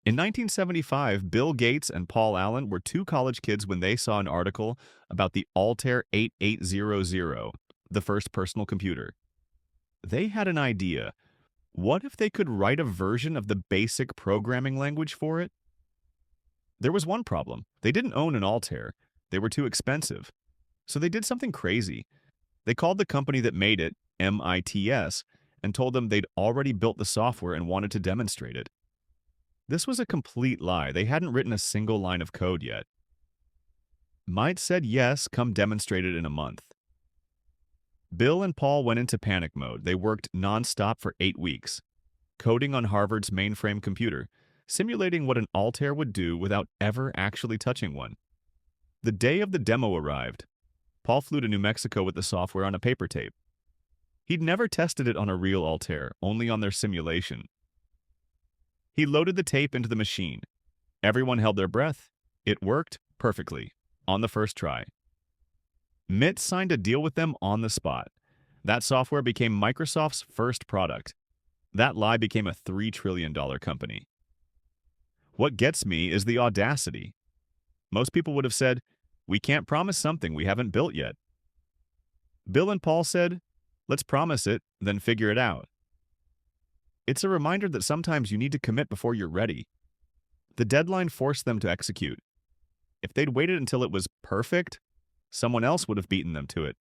In 1975, Bill Gates and Paul Allen were two college kids when they saw an article about the Altair 8800, the first personal computer. They had an idea. What if they could write a version of the basic programming language for it? There was one problem. They didn't own an Altair. They were too expensive. So they did something crazy. They called the company that made it, MITS, and told them they'd already built the software and wanted to demonstrate it. This was a complete lie. They hadn't written a single line of code yet. MITE said yes, come demonstrate it in a month. Bill and Paul went into panic mode. They worked nonstop for 8 weeks, coding on Harvard's mainframe computer, simulating what an Altair would do without ever actually touching one. The day of the demo arrived. Paul flew to New Mexico with the software on a paper tape. He'd never tested it on a real Altair, only on their simulation. He loaded the tape into the machine. Everyone held their breath. It worked perfectly, on the first try. MIT signed a deal with them on the spot. That software became Microsoft's first product. That lie became a $3 trillion company. What gets me is the audacity. Most people would have said, we can't promise something we haven't built yet. Bill and Paul said, let's promise it, then figure it out. It's a reminder that sometimes you need to commit before you're ready. The deadline forced them to execute. If they'd waited until it was perfect, someone else would have beaten them to it.